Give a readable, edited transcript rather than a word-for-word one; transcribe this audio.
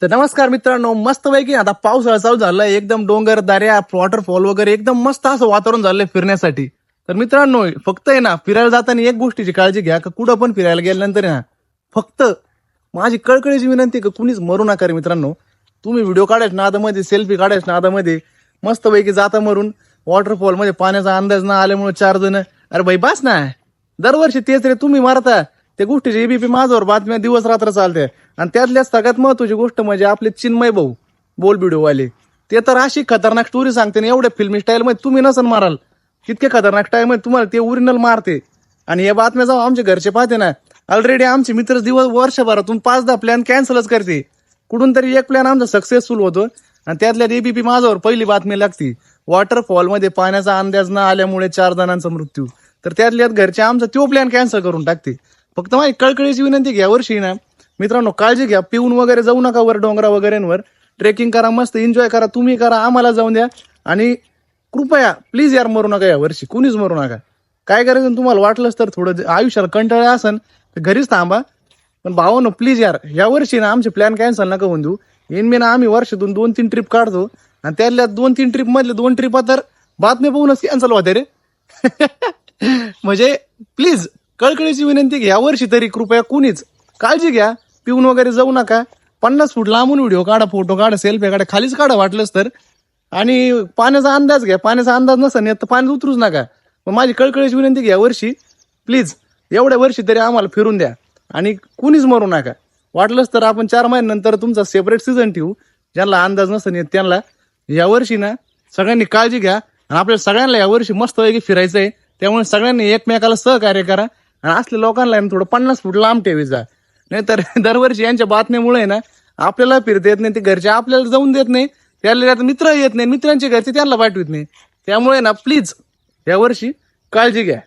तर नमस्कार मित्रांनो, मस्तपैकी आता पावसाळा चालू झालाय, एकदम डोंगर दऱ्या वॉटरफॉल वगैरे एकदम मस्त असं वातावरण झालंय फिरण्यासाठी. तर मित्रांनो, फक्त आहे ना फिरायला जाताना एक गोष्टीची काळजी घ्या, का कुठं पण फिरायला गेल्यानंतर आहे ना फक्त माझी कळकळीची विनंती का कुणीच मरू नका रे मित्रांनो. तुम्ही व्हिडिओ काढायच नादामध्ये, सेल्फी काढायच नादामध्ये, मस्तपैकी जाता मरून वॉटरफॉल मध्ये पाण्याचा अंदाज ना आल्यामुळे 4 जण, अरे भाई बस ना, दरवर्षी तेच रे तुम्ही मारता. त्या गोष्टीची एबीपी माझ्यावर बातम्या दिवस रात्र चालते. आणि त्यातल्या सगळ्यात महत्वाची गोष्ट म्हणजे आपले चिन्मय भाऊ बोल व्हिडिओवाले, ते तर अशी खतरनाक स्टोरी सांगते ना, एवढ्या फिल्मी स्टाईल मध्ये तुम्ही नसन माराल तितके खतरनाक स्टाईल मध्ये तुम्हाला ते ओरिजिनल मारते. आणि या बातम्या जाऊ आमचे घरचे पाहते ना, ऑलरेडी आमचे मित्र दिवस वर्षभरातून 5-10 प्लॅन कॅन्सलच करते. कुठून तरी एक प्लॅन आमचा सक्सेसफुल होतो आणि त्यातल्या एबीपी माझ्यावर पहिली बातमी लागती, वॉटरफॉल मध्ये पाण्याचा अंदाज न आल्यामुळे 4 जणांचा मृत्यू. तर त्यातल्यात घरचे आमचा तो प्लॅन कॅन्सल करून टाकते. फक्त माझी कळकळीची विनंती घ्या, वर्षी ना मित्रांनो काळजी घ्या, पिऊन वगैरे जाऊ नका वर डोंगरा वगैरेंवर. ट्रेकिंग करा, मस्त एन्जॉय करा, तुम्ही करा, आम्हाला जाऊन द्या. आणि कृपया प्लीज यार मरू नका, या वर्षी कुणीच मरू नका. काय करायचं तुम्हाला वाटलंच तर थोडं आयुष्याला कंटाळा असन तर घरीच थांबा, पण भावानो प्लीज यार या वर्षी ना आमचे प्लॅन कॅन्सल नका होऊन देऊ. मी ना आम्ही वर्षातून 2-3 ट्रिप काढतो आणि त्यातल्या 2-3 ट्रिप मधले 2 ट्रिप तर बातम्या पाहूनच कॅन्सल होते रे. म्हणजे प्लीज कळकळीची विनंती घ्या, वर्षी तरी कृपया कुणीच काळजी घ्या, पिऊन वगैरे जाऊ नका. 50 फूट लांबून व्हिडिओ काढा, फोटो काढा, सेल्फी काढा, खालीच काढा वाटलंच तर. आणि पाण्याचा अंदाज घ्या, पाण्याचा अंदाज नसेल येत तर पाण्यात उतरूच नका. मग माझी कळकळीची विनंती घ्या, वर्षी प्लीज एवढ्या वर्षी तरी आम्हाला फिरून द्या आणि कुणीच मरू नका. वाटलंच तर आपण 4 महिन्यानंतर तुमचा सेपरेट सीझन ठेवू, ज्यांना अंदाज नसेल येत त्यांना. यावर्षी ना सगळ्यांनी काळजी घ्या आणि आपल्याला सगळ्यांना यावर्षी मस्तपैकी फिरायचंय. त्यामुळे सगळ्यांनी एकमेकाला सहकार्य करा आणि असल्या लोकांना थोडं 50 फूट लांब ठेवायचा. नाहीतर दरवर्षी यांच्या बातम्यामुळे ना आपल्याला फिरता येत नाही, ते घरचे आपल्याला जाऊन देत नाही, त्याला मित्र येत नाही, मित्रांचे घरचे त्यांना पाठवत नाही. त्यामुळे ना प्लीज यावर्षी काळजी घ्या.